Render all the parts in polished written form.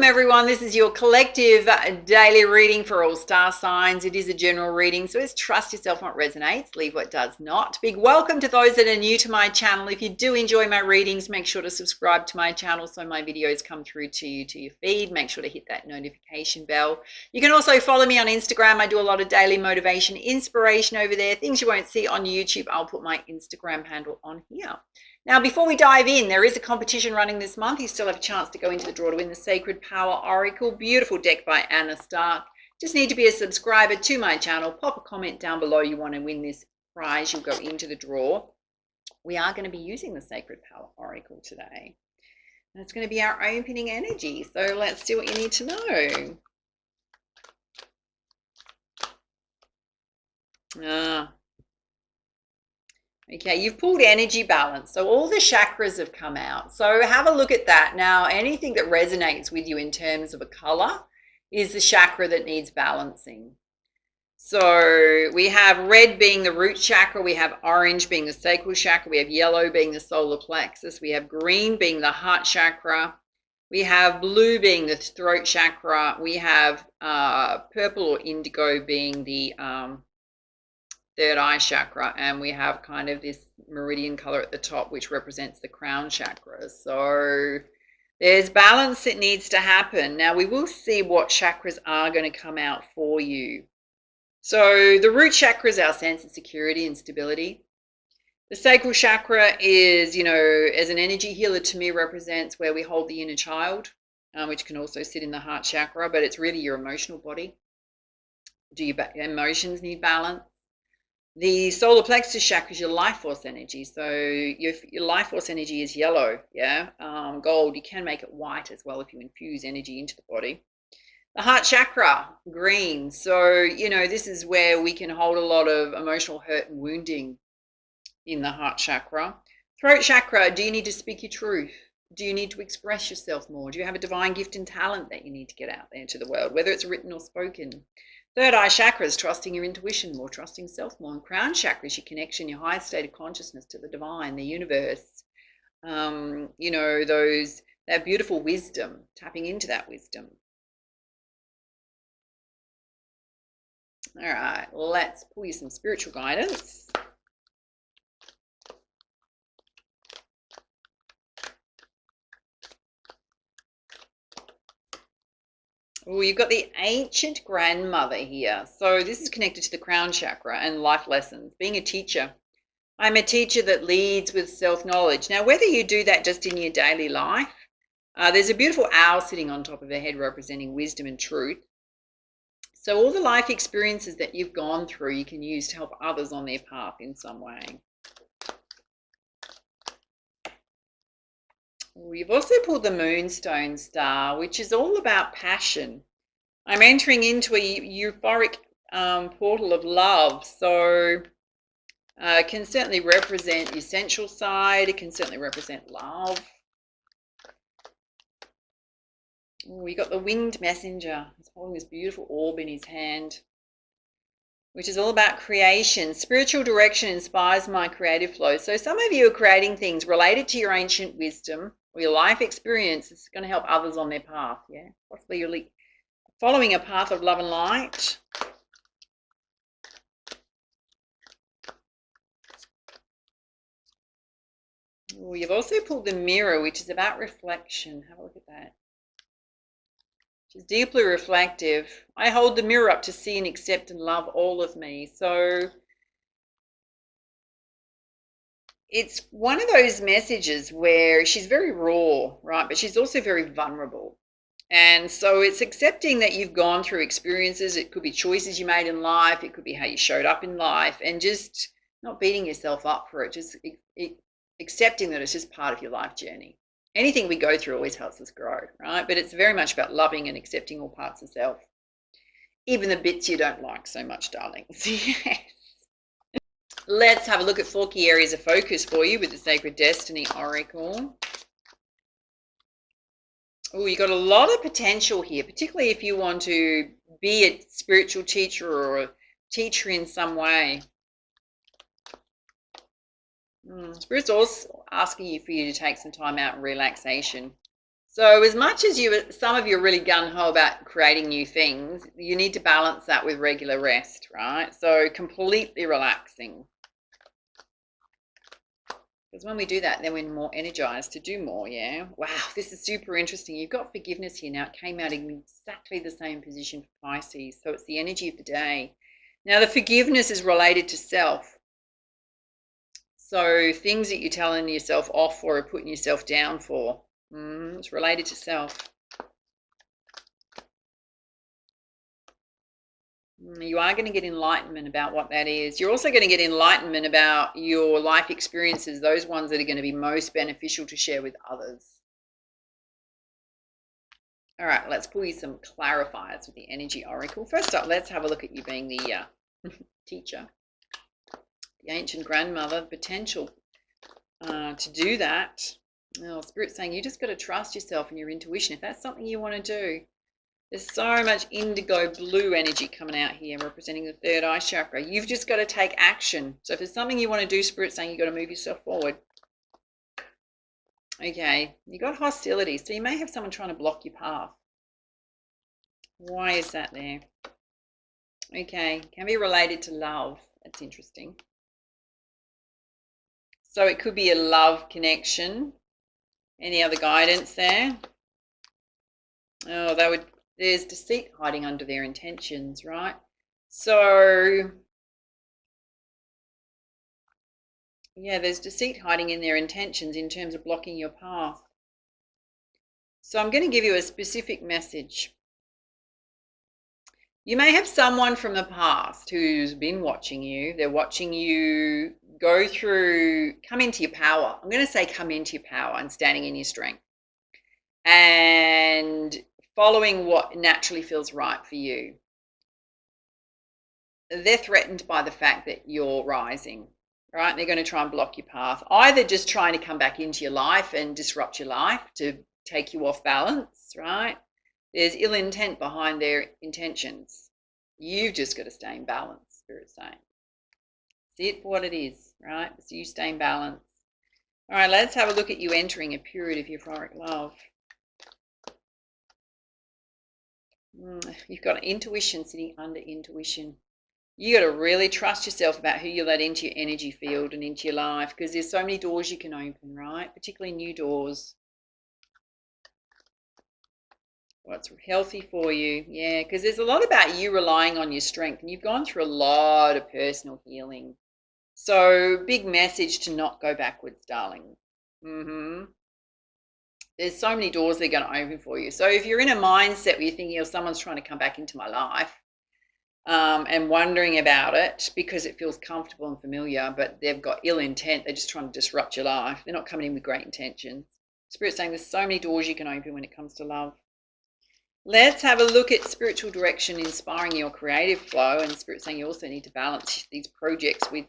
everyone. This is your collective daily reading for all star signs. It is a general reading, so it's trust yourself what resonates, leave what does not. Big welcome to those that are new to my channel. If you do enjoy my readings, make sure to subscribe to my channel so my videos come through to you to your feed. Make sure to hit that notification bell. You can also follow me on Instagram. I do a lot of daily motivation, inspiration over there. Things you won't see on YouTube, I'll put my Instagram handle on here. Now, before we dive in, there is a competition running this month. You still have a chance to go into the draw to win the Sacred Power Oracle. Beautiful deck by Anna Stark. Just need to be a subscriber to my channel. Pop a comment down below you want to win this prize. You'll go into the draw. We are going to be using the Sacred Power Oracle today. And it's going to be our opening energy. So let's do what you need to know. Okay, you've pulled energy balance. So all the chakras have come out. So have a look at that. Now, anything that resonates with you in terms of a color is the chakra that needs balancing. So we have red being the root chakra. We have orange being the sacral chakra. We have yellow being the solar plexus. We have green being the heart chakra. We have blue being the throat chakra. We have purple or indigo being the third eye chakra, and we have kind of this meridian color at the top which represents the crown chakra. So there's balance that needs to happen. Now we will see what chakras are going to come out for you. So the root chakra is our sense of security and stability. The sacral chakra is, you know, as an energy healer to me, represents where we hold the inner child, which can also sit in the heart chakra, but it's really your emotional body. Do your emotions need balance? The solar plexus chakra is your life force energy. So your life force energy is yellow, yeah? Gold. You can make it white as well if you infuse energy into the body. The heart chakra, green. So, you know, this is where we can hold a lot of emotional hurt and wounding in the heart chakra. Throat chakra, do you need to speak your truth? Do you need to express yourself more? Do you have a divine gift and talent that you need to get out there to the world, whether it's written or spoken? Third eye chakra is trusting your intuition more, trusting self more. And crown chakra is your connection, your highest state of consciousness to the divine, the universe. You know, that beautiful wisdom, tapping into that wisdom. All right, let's pull you some spiritual guidance. Oh, you've got the ancient grandmother here. So this is connected to the crown chakra and life lessons. Being a teacher. I'm a teacher that leads with self-knowledge. Now, whether you do that just in your daily life, there's a beautiful owl sitting on top of her head representing wisdom and truth. So all the life experiences that you've gone through, you can use to help others on their path in some way. We've also pulled the Moonstone Star, which is all about passion. I'm entering into a euphoric portal of love. So it can certainly represent your sensual side. It can certainly represent love. We got the Winged Messenger. He's holding this beautiful orb in his hand, which is all about creation. Spiritual direction inspires my creative flow. So some of you are creating things related to your ancient wisdom or your life experience. It's going to help others on their path. Yeah, possibly you're following a path of love and light. Oh, you've also pulled the Mirror, which is about reflection. Have a look at that. Which is deeply reflective. I hold the mirror up to see and accept and love all of me. So it's one of those messages where she's very raw, right? But she's also very vulnerable. And so it's accepting that you've gone through experiences. It could be choices you made in life. It could be how you showed up in life, and just not beating yourself up for it. Just accepting that it's just part of your life journey. Anything we go through always helps us grow, right? But it's very much about loving and accepting all parts of self, even the bits you don't like so much, darlings. Yes. Let's have a look at 4 key areas of focus for you with the Sacred Destiny Oracle. Oh, you got a lot of potential here, particularly if you want to be a spiritual teacher or a teacher in some way. Spirit's also asking you for you to take some time out and relaxation. So as much as some of you are really gung-ho about creating new things, you need to balance that with regular rest, right? So completely relaxing. Because when we do that, then we're more energized to do more, yeah? Wow, this is super interesting. You've got forgiveness here now. It came out in exactly the same position for Pisces. So it's the energy of the day. Now, the forgiveness is related to self. So things that you're telling yourself off for or putting yourself down for, it's related to self. You are going to get enlightenment about what that is. You're also going to get enlightenment about your life experiences, those ones that are going to be most beneficial to share with others. All right, let's pull you some clarifiers with the energy oracle. First up, let's have a look at you being the teacher, the ancient grandmother, potential to do that. Oh, Spirit's saying you just got to trust yourself and your intuition. If that's something you want to do, there's so much indigo blue energy coming out here representing the third eye chakra. You've just got to take action. So if there's something you want to do, Spirit's saying you've got to move yourself forward. Okay, you got hostility. So you may have someone trying to block your path. Why is that there? Okay, can be related to love. That's interesting. So it could be a love connection. Any other guidance there? Oh, there's deceit hiding under their intentions, right? So, yeah, there's deceit hiding in their intentions in terms of blocking your path. So I'm going to give you a specific message. You may have someone from the past who's been watching you. They're watching you come into your power. I'm going to say come into your power and standing in your strength. And following what naturally feels right for you. They're threatened by the fact that you're rising, right? They're going to try and block your path, either just trying to come back into your life and disrupt your life to take you off balance, right? There's ill intent behind their intentions. You've just got to stay in balance, Spirit's saying. See it for what it is, right? So you stay in balance. All right, let's have a look at you entering a period of euphoric love. You've got intuition sitting under intuition. You got to really trust yourself about who you let into your energy field and into your life, because there's so many doors you can open, right? Particularly new doors. What's healthy for you? Yeah, because there's a lot about you relying on your strength, and you've gone through a lot of personal healing. So big message to not go backwards, darling. There's so many doors they're going to open for you. So if you're in a mindset where you're thinking, oh, someone's trying to come back into my life, and wondering about it because it feels comfortable and familiar, but they've got ill intent, they're just trying to disrupt your life. They're not coming in with great intentions. Spirit's saying there's so many doors you can open when it comes to love. Let's have a look at spiritual direction inspiring your creative flow. And Spirit's saying you also need to balance these projects with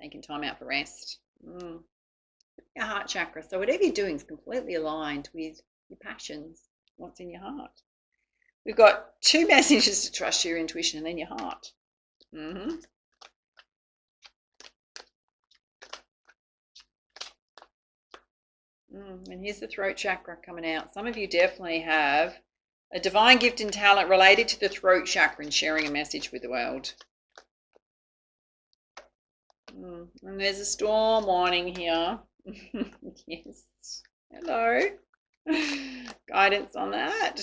taking time out for rest. Your heart chakra. So whatever you're doing is completely aligned with your passions, what's in your heart. We've got two messages to trust your intuition and then your heart. And here's the throat chakra coming out. Some of you definitely have a divine gift and talent related to the throat chakra and sharing a message with the world. And there's a storm warning here. Yes. Hello. Guidance on that.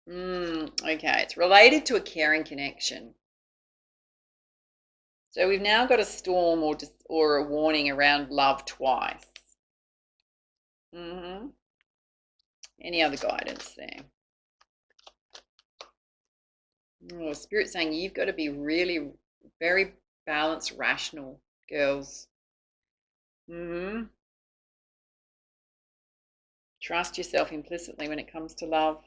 Okay, it's related to a caring connection. So we've now got a storm or a warning around love twice. Any other guidance there? Spirit's saying you've got to be really very balanced, rational, girls. Trust yourself implicitly when it comes to love.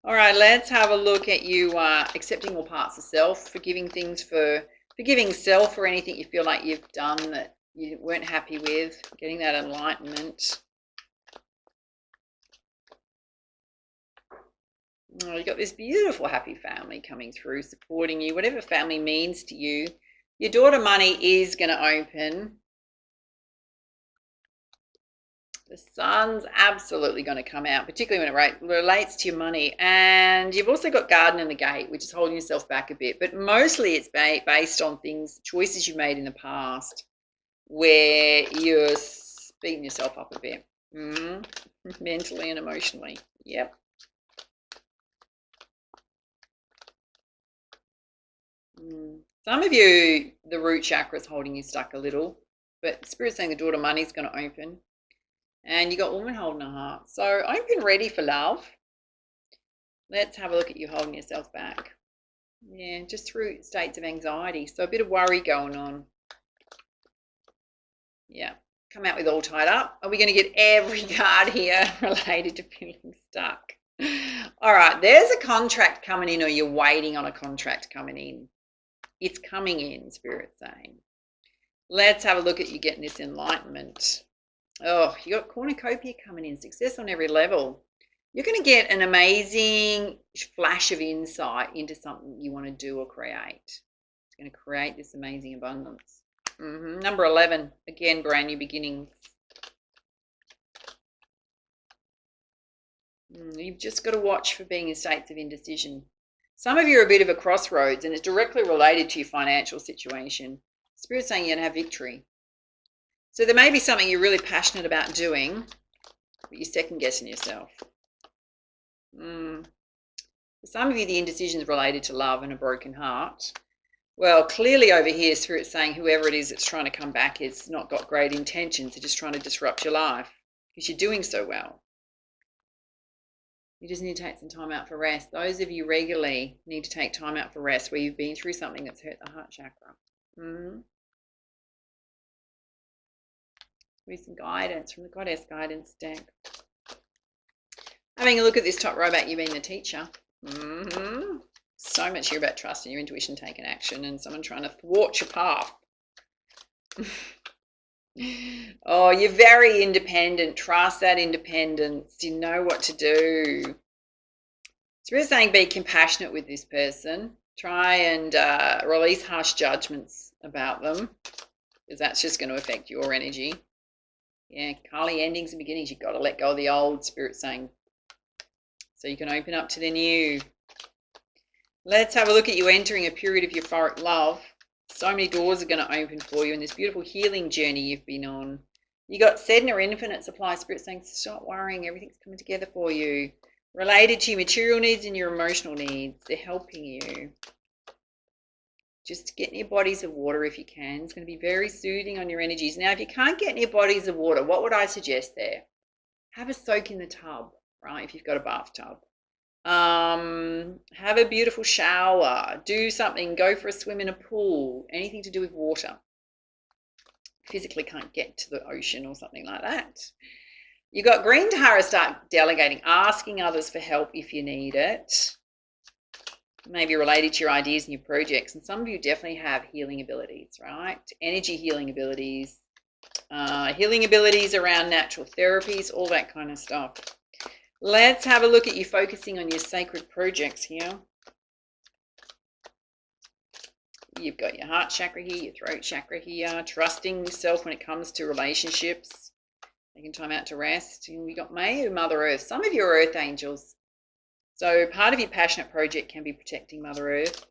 All right, let's have a look at you accepting all parts of self, forgiving self for anything you feel like you've done that you weren't happy with, getting that enlightenment. You've got this beautiful, happy family coming through, supporting you, whatever family means to you. Your daughter money is going to open. The sun's absolutely going to come out, particularly when it relates to your money. And you've also got garden in the gate, which is holding yourself back a bit. But mostly it's based on choices you've made in the past where you're beating yourself up a bit. Mentally and emotionally. Yep. Some of you, the root chakra is holding you stuck a little, but Spirit's saying the door to money is going to open. And you got woman holding a heart. So open, ready for love. Let's have a look at you holding yourself back. Yeah, just through states of anxiety. So a bit of worry going on. Yeah, come out with all tied up. Are we going to get every card here related to feeling stuck? All right, there's a contract coming in, or you're waiting on a contract coming in. It's coming in, Spirit's saying. Let's have a look at you getting this enlightenment. Oh, you got cornucopia coming in, success on every level. You're going to get an amazing flash of insight into something you want to do or create. It's going to create this amazing abundance. Number 11, again, brand new beginnings. You've just got to watch for being in states of indecision. Some of you are a bit of a crossroads, and it's directly related to your financial situation. Spirit's saying you're going to have victory. So there may be something you're really passionate about doing, but you're second guessing yourself. For some of you, the indecision is related to love and a broken heart. Well, clearly over here, Spirit's saying whoever it is that's trying to come back has not got great intentions. They're just trying to disrupt your life because you're doing so well. You just need to take some time out for rest. Those of you regularly need to take time out for rest where you've been through something that's hurt the heart chakra. With some guidance from the Goddess Guidance deck. Having a look at this top row about you being the teacher. So much here about trusting your intuition, taking action, and someone trying to thwart your path. Oh, you're very independent. Trust that independence. You know what to do. It's really saying be compassionate with this person. Try and release harsh judgments about them, because that's just going to affect your energy. Yeah, Kelley, endings and beginnings. You've got to let go of the old, Spirit saying, so you can open up to the new. Let's have a look at you entering a period of euphoric love. So many doors are going to open for you in this beautiful healing journey you've been on. You got Sedna infinite supply, Spirit saying, stop worrying, everything's coming together for you. Related to your material needs and your emotional needs. They're helping you. Just get near bodies of water if you can. It's going to be very soothing on your energies. Now, if you can't get near bodies of water, what would I suggest there? Have a soak in the tub, right, if you've got a bathtub. Have a beautiful shower. Do something. Go for a swim in a pool. Anything to do with water. Physically can't get to the ocean or something like that. You got green Tahara, start delegating, asking others for help if you need it. Maybe related to your ideas and your projects. And some of you definitely have healing abilities, right? Energy healing abilities, healing abilities around natural therapies, all that kind of stuff. Let's have a look at you focusing on your sacred projects here. You've got your heart chakra here, your throat chakra here, trusting yourself when it comes to relationships, taking time out to rest. And we got May, Mother Earth. Some of you are Earth angels. So part of your passionate project can be protecting Mother Earth.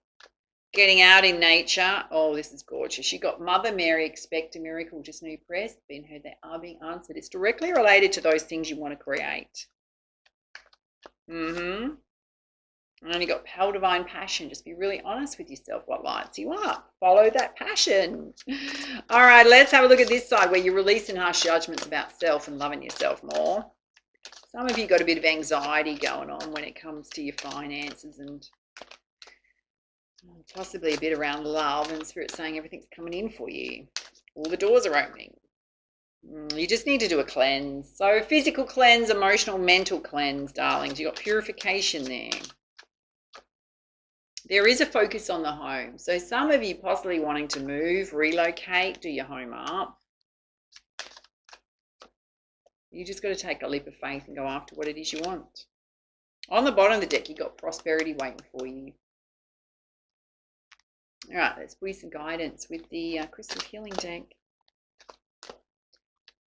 Getting out in nature. Oh, this is gorgeous. You got Mother Mary, expect a miracle, just need press. Been heard, they are being answered. It's directly related to those things you want to create. And then you got Pale Divine Passion. Just be really honest with yourself. What lights you up? Follow that passion. All right, let's have a look at this side where you're releasing harsh judgments about self and loving yourself more. Some of you got a bit of anxiety going on when it comes to your finances and possibly a bit around love, and Spirit saying everything's coming in for you. All the doors are opening. You just need to do a cleanse. So physical cleanse, emotional, mental cleanse, darlings. You got purification there. There is a focus on the home. So some of you possibly wanting to move, relocate, do your home up. You just got to take a leap of faith and go after what it is you want. On the bottom of the deck, you got prosperity waiting for you. All right, let's give you some guidance with the Crystal Healing deck.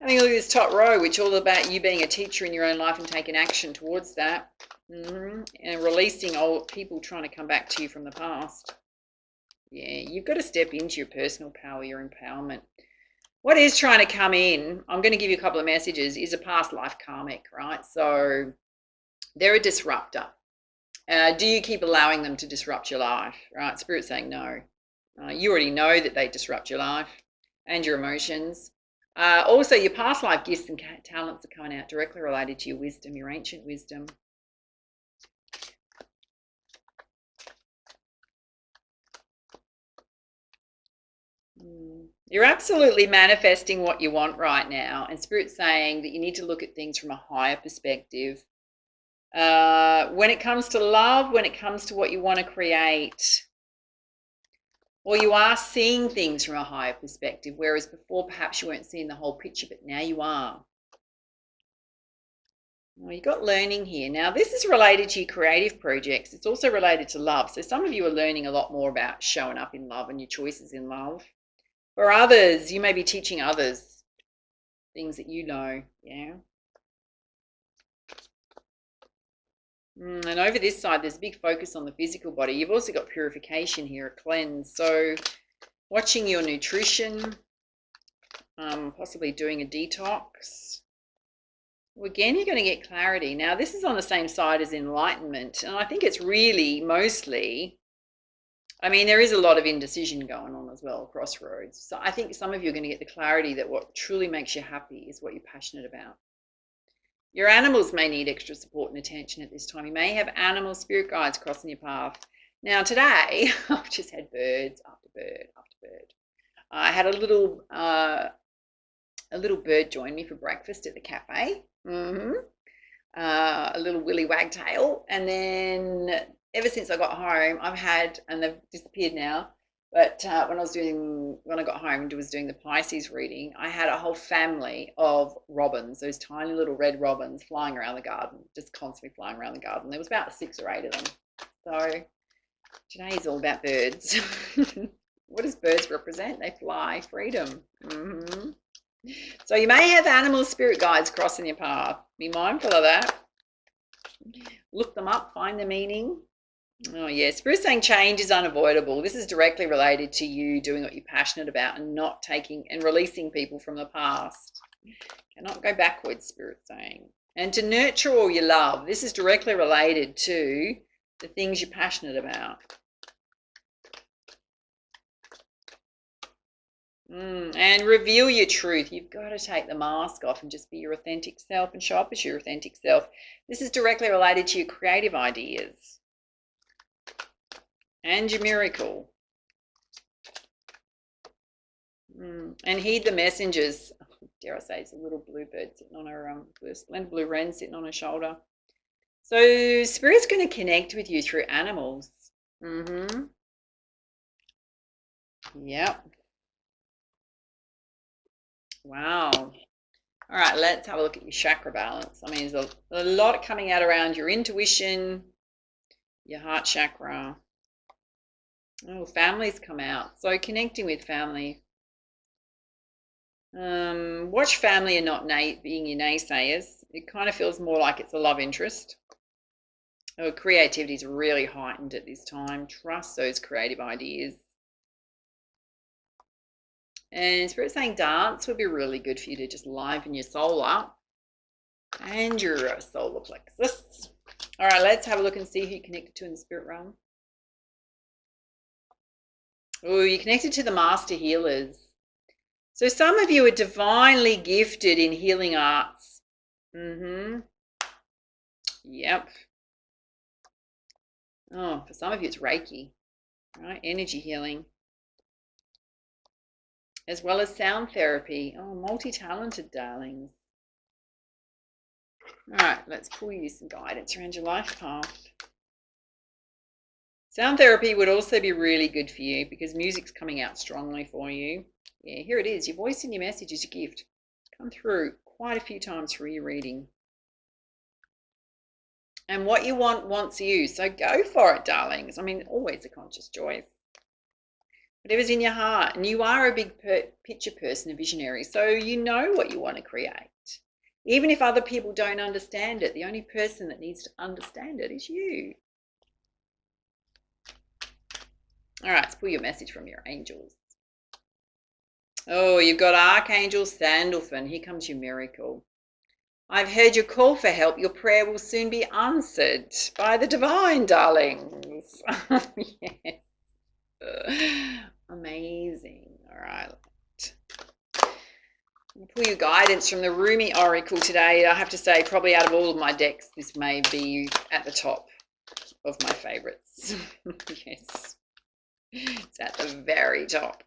Having a look at this top row, which is all about you being a teacher in your own life and taking action towards that. And releasing old people trying to come back to you from the past. Yeah, you've got to step into your personal power, your empowerment. What is trying to come in, I'm going to give you a couple of messages, is a past life karmic, right? So they're a disruptor. Do you keep allowing them to disrupt your life, right? Spirit's saying no. You already know that they disrupt your life and your emotions. Also, your past life gifts and talents are coming out directly related to your wisdom, your ancient wisdom. You're absolutely manifesting what you want right now, and Spirit's saying that you need to look at things from a higher perspective. When it comes to love, when it comes to what you want to create, or you are seeing things from a higher perspective, whereas before perhaps you weren't seeing the whole picture, but now you are. Well, you've got learning here. Now, this is related to your creative projects. It's also related to love. So some of you are learning a lot more about showing up in love and your choices in love. For others, you may be teaching others things that you know, yeah. And over this side, there's a big focus on the physical body. You've also got purification here, a cleanse. So watching your nutrition, possibly doing a detox. Well, again, you're going to get clarity. Now, this is on the same side as enlightenment. And I think it's really mostly, I mean, there is a lot of indecision going on as well, crossroads. So I think some of you are going to get the clarity that what truly makes you happy is what you're passionate about. Your animals may need extra support and attention at this time. You may have animal spirit guides crossing your path. Now, today, I've just had birds after bird after bird. I had a little bird join me for breakfast at the cafe. A little willy wagtail. And then ever since I got home, I've had, and they've disappeared now, but when I got home and was doing the Pisces reading, I had a whole family of robins, those tiny little red robins flying around the garden, just constantly flying around the garden. There was about 6 or 8 of them. So today is all about birds. What does birds represent? They fly, freedom. So you may have animal spirit guides crossing your path. Be mindful of that. Look them up, find the meaning. Oh, yeah. Spirit's saying change is unavoidable. This is directly related to you doing what you're passionate about and not taking and releasing people from the past. Cannot go backwards, Spirit's saying. And to nurture all your love. This is directly related to the things you're passionate about. And reveal your truth. You've got to take the mask off and just be your authentic self and show up as your authentic self. This is directly related to your creative ideas and your miracle. And heed the messengers. Dare I say, it's a little bluebird sitting on her splendid blue wren sitting on her shoulder. So Spirit's going to connect with you through animals. Yep. Wow. All right, let's have a look at your chakra balance. I mean, there's a lot coming out around your intuition, your heart chakra. Oh, families come out. So connecting with family. Watch family and not being your naysayers. It kind of feels more like it's a love interest. Oh, creativity is really heightened at this time. Trust those creative ideas. And Spirit's saying dance would be really good for you to just liven your soul up and your solar plexus. All right, let's have a look and see who you're connected to in the spirit realm. Oh, you're connected to the master healers. So some of you are divinely gifted in healing arts. Yep. Oh, for some of you it's Reiki, right? Energy healing. As well as sound therapy. Oh, multi-talented, darlings. All right, let's pull you some guidance around your life path. Sound therapy would also be really good for you because music's coming out strongly for you. Yeah, here it is. Your voice and your message is your gift. Come through quite a few times through your reading. And what you want wants you. So go for it, darlings. I mean, always a conscious choice. whatever's in your heart. And you are a big picture person, a visionary, so you know what you want to create. Even if other people don't understand it, the only person that needs to understand it is you. All right, let's pull your message from your angels. Oh, you've got Archangel Sandalphon. Here comes your miracle. I've heard your call for help. Your prayer will soon be answered by the divine, darlings. Yes. Amazing. All right. I'll pull you guidance from the Rumi Oracle today. I have to say, probably out of all of my decks, this may be at the top of my favorites. Yes. It's at the very top.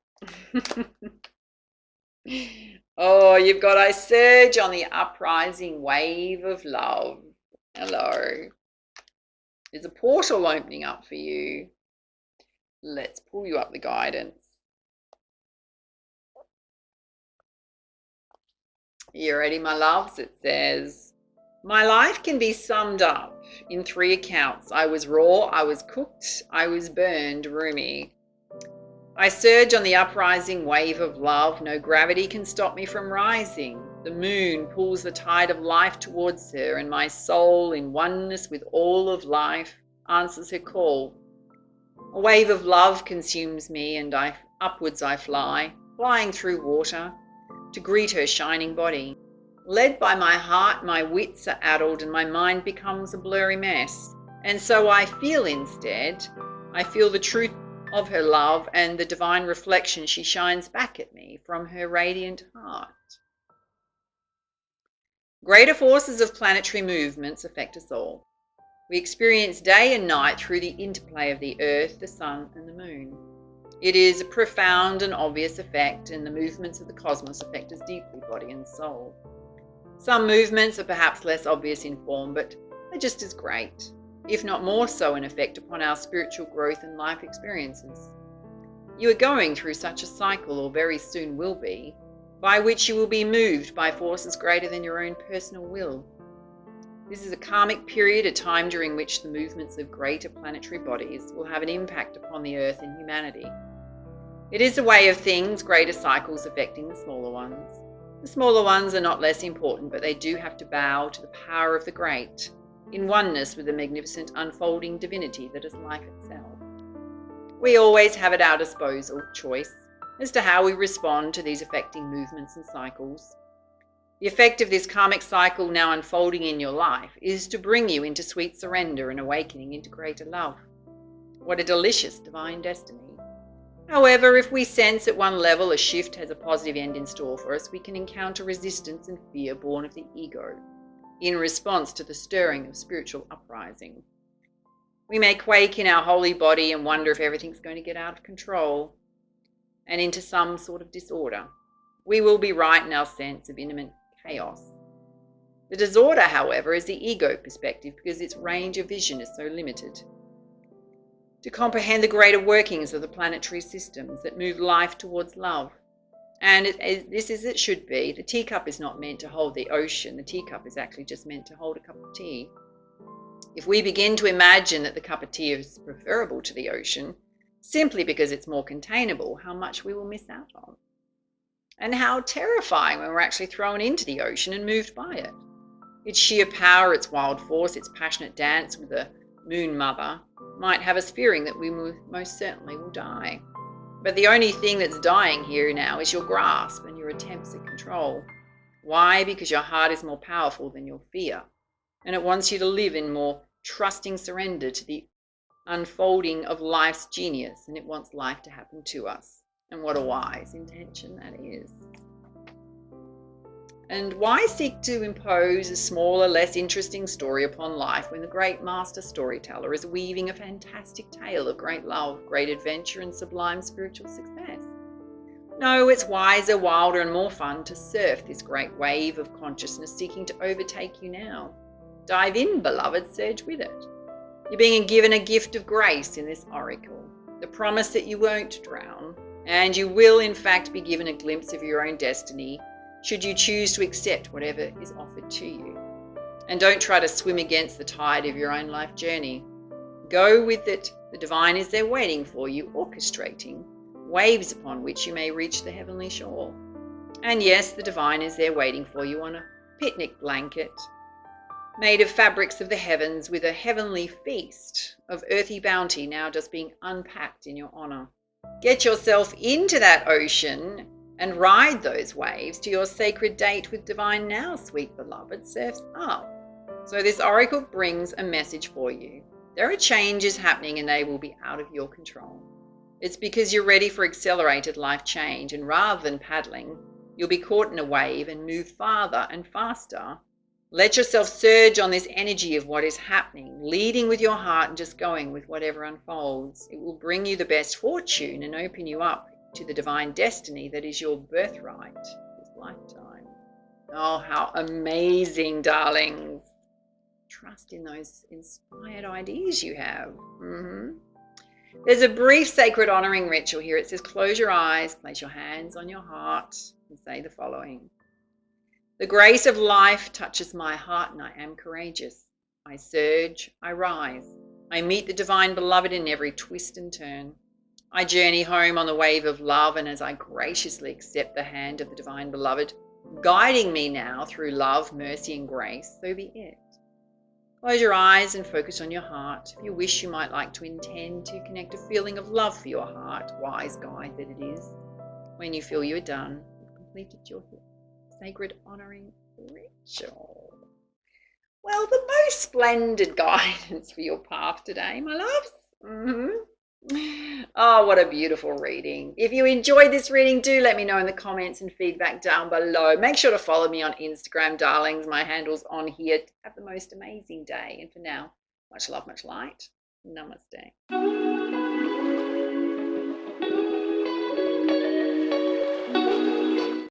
Oh, you've got I surge on the uprising wave of love. Hello. There's a portal opening up for you. Let's pull you up the guidance. You ready, my loves? It says, my life can be summed up in 3 accounts. I was raw, I was cooked, I was burned, Rumi. I surge on the uprising wave of love. No gravity can stop me from rising. The moon pulls the tide of life towards her, and my soul, in oneness with all of life, answers her call. A wave of love consumes me, and upwards I fly, flying through water, to greet her shining body. Led by my heart, my wits are addled, and my mind becomes a blurry mess. And so I feel instead. I feel the truth of her love and the divine reflection she shines back at me from her radiant heart. Greater forces of planetary movements affect us all. We experience day and night through the interplay of the earth, the sun, and the moon. It is a profound and obvious effect, and the movements of the cosmos affect us deeply, body and soul. Some movements are perhaps less obvious in form, but they're just as great, if not more so, in effect upon our spiritual growth and life experiences. You are going through such a cycle, or very soon will be, by which you will be moved by forces greater than your own personal will. This is a karmic period, a time during which the movements of greater planetary bodies will have an impact upon the earth and humanity. It is a way of things, greater cycles affecting the smaller ones. The smaller ones are not less important, but they do have to bow to the power of the great, in oneness with the magnificent unfolding divinity that is life itself. We always have at our disposal choice as to how we respond to these affecting movements and cycles. The effect of this karmic cycle now unfolding in your life is to bring you into sweet surrender and awakening into greater love. What a delicious divine destiny. However, if we sense at one level a shift has a positive end in store for us, we can encounter resistance and fear born of the ego in response to the stirring of spiritual uprising. We may quake in our holy body and wonder if everything's going to get out of control and into some sort of disorder. We will be right in our sense of imminent chaos. The disorder, however, is the ego perspective because its range of vision is so limited. To comprehend the greater workings of the planetary systems that move life towards love. And this is it should be. The teacup is not meant to hold the ocean. The teacup is actually just meant to hold a cup of tea. If we begin to imagine that the cup of tea is preferable to the ocean, simply because it's more containable, how much we will miss out on. And how terrifying when we're actually thrown into the ocean and moved by it. Its sheer power, its wild force, its passionate dance with the moon mother might have us fearing that we most certainly will die. But the only thing that's dying here now is your grasp and your attempts at control. Why? Because your heart is more powerful than your fear, and it wants you to live in more trusting surrender to the unfolding of life's genius, and it wants life to happen to us. And what a wise intention that is. And why seek to impose a smaller, less interesting story upon life when the great master storyteller is weaving a fantastic tale of great love, great adventure, and sublime spiritual success? No, it's wiser, wilder, and more fun to surf this great wave of consciousness seeking to overtake you now. Dive in, beloved, surge with it. You're being given a gift of grace in this oracle, the promise that you won't drown, and you will in fact be given a glimpse of your own destiny should you choose to accept whatever is offered to you. And don't try to swim against the tide of your own life journey. Go with it. The divine is there waiting for you, orchestrating waves upon which you may reach the heavenly shore. And yes, the divine is there waiting for you on a picnic blanket, made of fabrics of the heavens, with a heavenly feast of earthy bounty now just being unpacked in your honor. Get yourself into that ocean and ride those waves to your sacred date with divine now, sweet beloved. Surf's up. So this oracle brings a message for you. There are changes happening and they will be out of your control. It's because you're ready for accelerated life change, and rather than paddling, you'll be caught in a wave and move farther and faster. Let yourself surge on this energy of what is happening, leading with your heart and just going with whatever unfolds. It will bring you the best fortune and open you up to the divine destiny that is your birthright this lifetime. Oh, how amazing, darlings. Trust in those inspired ideas you have. There's a brief sacred honoring ritual here. It says, close your eyes, place your hands on your heart, and say the following. The grace of life touches my heart, and I am courageous. I surge, I rise. I meet the divine beloved in every twist and turn. I journey home on the wave of love, and as I graciously accept the hand of the divine beloved, guiding me now through love, mercy, and grace, so be it. Close your eyes and focus on your heart. If you wish, you might like to intend to connect a feeling of love for your heart, wise guide that it is. When you feel you are done, you've completed your sacred honoring ritual. Well, the most splendid guidance for your path today, my loves. Oh, what a beautiful reading. If you enjoyed this reading, do let me know in the comments and feedback down below. Make sure to follow me on Instagram, darlings. My handle's on here. Have the most amazing day. And for now, much love, much light. Namaste.